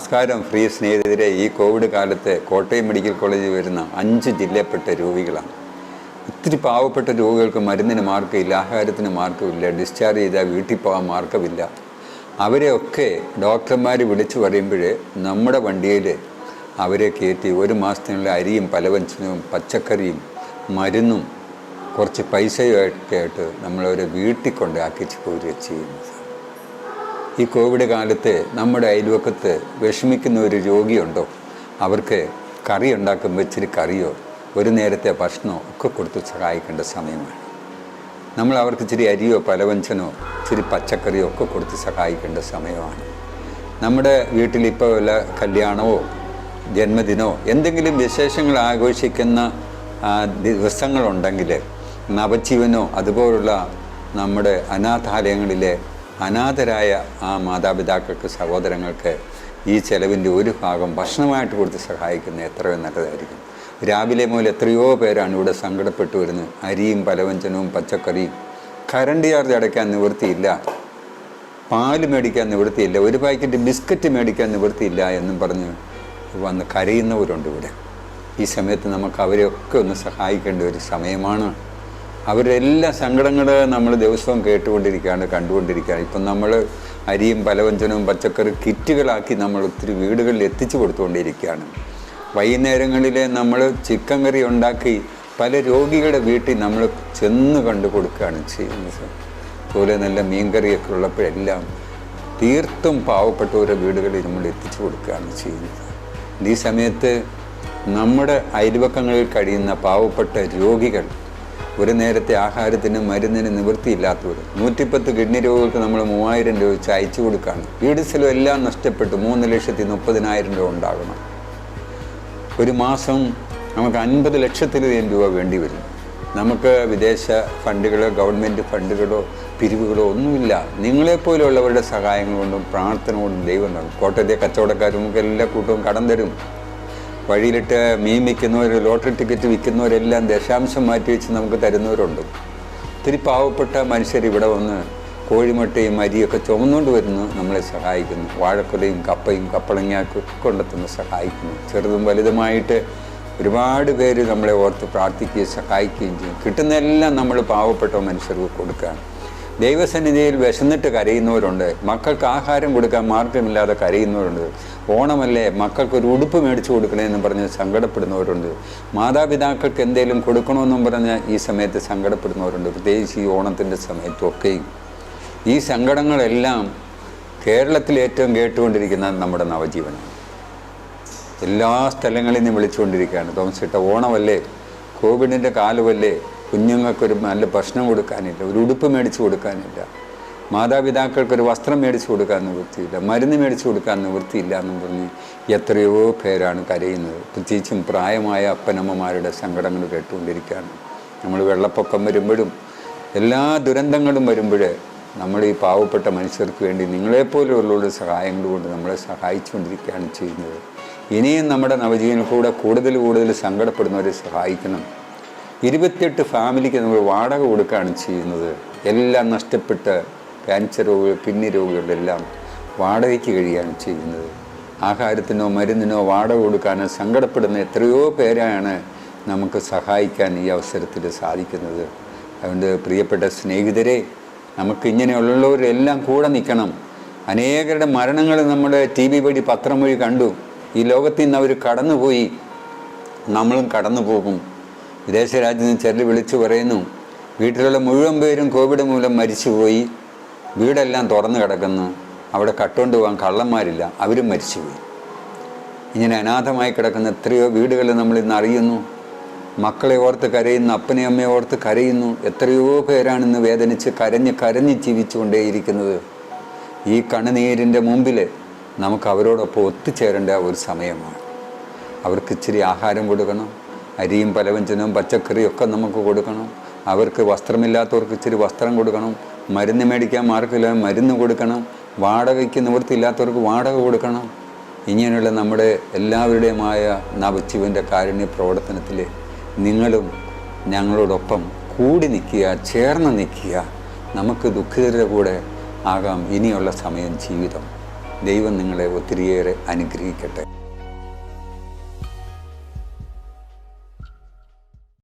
നമസ്കാരം പ്രിയ സ്നേഹിതരെ. ഈ കോവിഡ് കാലത്ത് കോട്ടയം മെഡിക്കൽ കോളേജിൽ വരുന്ന 5 ജില്ലപ്പെട്ട രോഗികളാണ്. ഒത്തിരി പാവപ്പെട്ട രോഗികൾക്ക് മരുന്നിന് മാർഗ്ഗമില്ല, ആഹാരത്തിന് മാർഗ്ഗമില്ല, ഡിസ്ചാർജ് ചെയ്താൽ വീട്ടിൽ പോകാൻ മാർഗ്ഗമില്ല. അവരെയൊക്കെ ഡോക്ടർമാർ വിളിച്ചു പറയുമ്പോൾ നമ്മുടെ വണ്ടിയിൽ അവരെ കയറ്റി 1 മാസത്തിനുള്ള അരിയും പലവ്യഞ്ജനവും പച്ചക്കറിയും മരുന്നും കുറച്ച് പൈസയൊക്കെ ആയിട്ട് നമ്മളവരെ വീട്ടിൽ കൊണ്ടാക്കിച്ച് പോരുക ചെയ്യുന്നത്. ഈ കോവിഡ് കാലത്ത് നമ്മുടെ അയൽവക്കത്ത് വിഷമിക്കുന്ന ഒരു രോഗിയുണ്ടോ? അവർക്ക് കറി ഉണ്ടാക്കുമ്പോൾ ഇച്ചിരി കറിയോ ഒരു നേരത്തെ ഭക്ഷണമോ ഒക്കെ കൊടുത്ത് സഹായിക്കേണ്ട സമയമാണ്. നമ്മൾ അവർക്ക് ഇച്ചിരി അരിയോ പലവ്യഞ്ജനോ ഇച്ചിരി പച്ചക്കറിയോ ഒക്കെ കൊടുത്ത് സഹായിക്കേണ്ട സമയമാണ്. നമ്മുടെ വീട്ടിലിപ്പോൾ വല്ല കല്യാണമോ ജന്മദിനമോ എന്തെങ്കിലും വിശേഷങ്ങൾ ആഘോഷിക്കുന്ന ദിവസങ്ങളുണ്ടെങ്കിൽ നവജീവനോ അതുപോലുള്ള നമ്മുടെ അനാഥാലയങ്ങളിലെ അനാഥരായ ആ മാതാപിതാക്കൾക്ക് സഹോദരങ്ങൾക്ക് ഈ ചെലവിൻ്റെ ഒരു ഭാഗം ഭക്ഷണമായിട്ട് കൊടുത്ത് സഹായിക്കുന്നത് എത്രയോ നല്ലതായിരിക്കും. രാവിലെ മുതൽ എത്രയോ പേരാണ് ഇവിടെ സങ്കടപ്പെട്ടു വരുന്നത്. അരിയും പലവ്യഞ്ജനവും പച്ചക്കറിയും, കറണ്ട് ചാർജ് അടയ്ക്കാൻ നിവൃത്തിയില്ല, പാല് മേടിക്കാൻ നിവൃത്തിയില്ല, ഒരു പാക്കറ്റ് ബിസ്ക്കറ്റ് മേടിക്കാൻ നിവൃത്തിയില്ല എന്നും പറഞ്ഞ് വന്ന് കരയുന്നവരുണ്ട് ഇവിടെ. ഈ സമയത്ത് നമുക്ക് അവരെയൊക്കെ ഒന്ന് സഹായിക്കേണ്ട ഒരു സമയമാണ്. അവരുടെ എല്ലാ സങ്കടങ്ങളും നമ്മൾ ദിവസവും കേട്ടുകൊണ്ടിരിക്കുകയാണ്, കണ്ടുകൊണ്ടിരിക്കുകയാണ്. ഇപ്പം നമ്മൾ അരിയും പലവ്യഞ്ജനവും പച്ചക്കറി കിറ്റുകളാക്കി നമ്മൾ ഒത്തിരി വീടുകളിൽ എത്തിച്ചു കൊടുത്തുകൊണ്ടിരിക്കുകയാണ്. വൈകുന്നേരങ്ങളിൽ നമ്മൾ ചിക്കൻ കറി ഉണ്ടാക്കി പല രോഗികളുടെ വീട്ടിൽ നമ്മൾ ചെന്ന് കണ്ടു കൊടുക്കുകയാണ് ചെയ്യുന്നത്. അതുപോലെ നല്ല മീൻകറിയൊക്കെ ഉള്ളപ്പോഴെല്ലാം തീർത്തും പാവപ്പെട്ടവരുടെ വീടുകളിൽ നമ്മൾ എത്തിച്ചു കൊടുക്കുകയാണ് ചെയ്യുന്നത്. ഈ സമയത്ത് നമ്മുടെ അയൽവക്കങ്ങളിൽ കഴിയുന്ന പാവപ്പെട്ട രോഗികൾ, ഒരു നേരത്തെ ആഹാരത്തിന് മരുന്നിന് നിവൃത്തിയില്ലാത്തവർ, 110 കിഡ്നി രോഗികൾക്ക് നമ്മൾ 3000 രൂപ വെച്ച് അയച്ചു കൊടുക്കുകയാണ്. വീട് സ്ഥലം എല്ലാം നഷ്ടപ്പെട്ടു 3,30,000 രൂപ ഉണ്ടാകണം. ഒരു മാസം നമുക്ക് 50 ലക്ഷത്തിലധികം രൂപ വേണ്ടി വരും. നമുക്ക് വിദേശ ഫണ്ടുകളോ ഗവൺമെൻറ് ഫണ്ടുകളോ പിരിവുകളോ ഒന്നുമില്ല. നിങ്ങളെപ്പോലുള്ളവരുടെ സഹായങ്ങൾ കൊണ്ടും പ്രാർത്ഥന കൊണ്ടും ദൈവം നൽകും. കോട്ടയത്തെ കച്ചവടക്കാർ നമുക്ക് എല്ലാ കൂട്ടവും കടം തരും. വഴിയിലിട്ട് മീൻ വിൽക്കുന്നവർ, ലോട്ടറി ടിക്കറ്റ് വിൽക്കുന്നവരെല്ലാം ദശാംശം മാറ്റി വെച്ച് നമുക്ക് തരുന്നവരുണ്ട്. ഒത്തിരി പാവപ്പെട്ട മനുഷ്യർ ഇവിടെ വന്ന് കോഴിമുട്ടയും അരിയൊക്കെ ചുമന്നുകൊണ്ട് വരുന്നു, നമ്മളെ സഹായിക്കുന്നു. വാഴക്കൊലയും കപ്പയും കപ്പളങ്ങയൊക്കെ കൊണ്ടെത്തുന്ന സഹായിക്കുന്നു. ചെറുതും വലുതുമായിട്ട് ഒരുപാട് പേര് നമ്മളെ ഓർത്ത് പ്രാർത്ഥിക്കുകയും സഹായിക്കുകയും ചെയ്യും. കിട്ടുന്നതെല്ലാം നമ്മൾ പാവപ്പെട്ട മനുഷ്യർക്ക് കൊടുക്കുകയാണ്. ദൈവസന്നിധിയിൽ വിശന്നിട്ട് കരയുന്നവരുണ്ട്. മക്കൾക്ക് ആഹാരം കൊടുക്കാൻ മാർഗമില്ലാതെ കരയുന്നവരുണ്ട്. ഓണമല്ലേ, മക്കൾക്കൊരു ഉടുപ്പ് മേടിച്ചു കൊടുക്കണമെന്ന് പറഞ്ഞ് സങ്കടപ്പെടുന്നവരുണ്ട്. മാതാപിതാക്കൾക്ക് എന്തെങ്കിലും കൊടുക്കണമെന്നും പറഞ്ഞ് ഈ സമയത്ത് സങ്കടപ്പെടുന്നവരുണ്ട്. പ്രത്യേകിച്ച് ഈ ഓണത്തിൻ്റെ സമയത്തൊക്കെയും ഈ സങ്കടങ്ങളെല്ലാം കേരളത്തിൽ ഏറ്റവും കേട്ടുകൊണ്ടിരിക്കുന്ന നമ്മുടെ നവജീവനാണ്. എല്ലാ സ്ഥലങ്ങളിൽ നിന്ന് വിളിച്ചുകൊണ്ടിരിക്കുകയാണ്. തോമസിട്ട ഓണമല്ലേ, കോവിഡിൻ്റെ കാലമല്ലേ, കുഞ്ഞുങ്ങൾക്കൊരു നല്ല ഭക്ഷണം കൊടുക്കാനില്ല, ഒരു ഉടുപ്പ് മേടിച്ചു കൊടുക്കാനില്ല, മാതാപിതാക്കൾക്കൊരു വസ്ത്രം മേടിച്ചു കൊടുക്കാൻ നിവൃത്തിയില്ല, മരുന്ന് മേടിച്ചു കൊടുക്കാൻ നിവൃത്തിയില്ല എന്നും പറഞ്ഞ് എത്രയോ പേരാണ് കരയുന്നത്. പ്രത്യേകിച്ചും പ്രായമായ അപ്പനമ്മമാരുടെ സങ്കടങ്ങൾ കേട്ടുകൊണ്ടിരിക്കുകയാണ്. നമ്മൾ വെള്ളപ്പൊക്കം വരുമ്പോഴും എല്ലാ ദുരന്തങ്ങളും വരുമ്പോൾ നമ്മൾ ഈ പാവപ്പെട്ട മനുഷ്യർക്ക് വേണ്ടി നിങ്ങളെപ്പോലുള്ളവരുടെ സഹായങ്ങൾ കൊണ്ട് നമ്മളെ സഹായിച്ചുകൊണ്ടിരിക്കുകയാണ് ചെയ്യുന്നത്. ഇനിയും നമ്മുടെ നവജീവനിൽ കൂടെ കൂടുതൽ സങ്കടപ്പെടുന്നവരെ സഹായിക്കണം. 28 ഫാമിലിക്ക് നമ്മൾ വാടക കൊടുക്കുകയാണ് ചെയ്യുന്നത്. എല്ലാം നഷ്ടപ്പെട്ട് ക്യാൻസർ രോഗികൾ, കിഡ്നി രോഗികളെല്ലാം വാടകയ്ക്ക് കഴിയുകയാണ് ചെയ്യുന്നത്. ആഹാരത്തിനോ മരുന്നിനോ വാടക കൊടുക്കാനോ സങ്കടപ്പെടുന്ന എത്രയോ പേരാണ് നമുക്ക് സഹായിക്കാൻ ഈ അവസരത്തിൽ സാധിക്കുന്നത്. അതുകൊണ്ട് പ്രിയപ്പെട്ട സ്നേഹിതരെ, നമുക്ക് ഇങ്ങനെയുള്ളവരെല്ലാം കൂടെ നിൽക്കണം. അനേകരുടെ മരണങ്ങൾ നമ്മൾ TV വഴി പത്രം വഴി കണ്ടു. ഈ ലോകത്തിൽ നിന്ന് അവർ കടന്നുപോയി, നമ്മളും കടന്നു പോകും. വിദേശ രാജ്യത്ത് നിന്ന് ചിലർ വിളിച്ചു പറയുന്നു, വീട്ടിലുള്ള മുഴുവൻ പേരും കോവിഡ് മൂലം മരിച്ചുപോയി, വീടെല്ലാം തുറന്നു കിടക്കുന്നു, അവിടെ കട്ടുകൊണ്ട് പോകാൻ കള്ളന്മാരില്ല, അവരും മരിച്ചുപോയി. ഇങ്ങനെ അനാഥമായി കിടക്കുന്ന എത്രയോ വീടുകൾ നമ്മൾ ഇന്ന് അറിയുന്നു. മക്കളെ ഓർത്ത് കരയുന്നു, അപ്പനെ അമ്മയെ ഓർത്ത് കരയുന്നു. എത്രയോ പേരാണിന്ന് വേദനിച്ച് കരഞ്ഞ് ജീവിച്ചുകൊണ്ടേയിരിക്കുന്നത്. ഈ കണ്ണുനീരിൻ്റെ മുമ്പിൽ നമുക്ക് അവരോടൊപ്പം ഒത്തുചേരേണ്ട ഒരു സമയമാണ്. അവർക്ക് ഇച്ചിരി ആഹാരം കൊടുക്കണം, അരിയും പലവ്യഞ്ജനവും പച്ചക്കറിയൊക്കെ നമുക്ക് കൊടുക്കണം. അവർക്ക് വസ്ത്രമില്ലാത്തവർക്ക് ഇച്ചിരി വസ്ത്രം കൊടുക്കണം, മരുന്ന് മേടിക്കാൻ മാർക്കില്ല മരുന്ന് കൊടുക്കണം, വാടകയ്ക്ക് നിവൃത്തിയില്ലാത്തവർക്ക് വാടക കൊടുക്കണം. ഇങ്ങനെയുള്ള നമ്മുടെ എല്ലാവരുടെയുമായ നവജീവൻ്റെ കാരുണ്യ പ്രവർത്തനത്തിൽ നിങ്ങളും ഞങ്ങളോടൊപ്പം കൂടി നിൽക്കുക, ചേർന്ന് നിൽക്കുക. നമുക്ക് ദുഃഖിതരുടെ കൂടെ ആകാം ഇനിയുള്ള സമയം ജീവിതം. ദൈവം നിങ്ങളെ ഒത്തിരിയേറെ അനുഗ്രഹിക്കട്ടെ.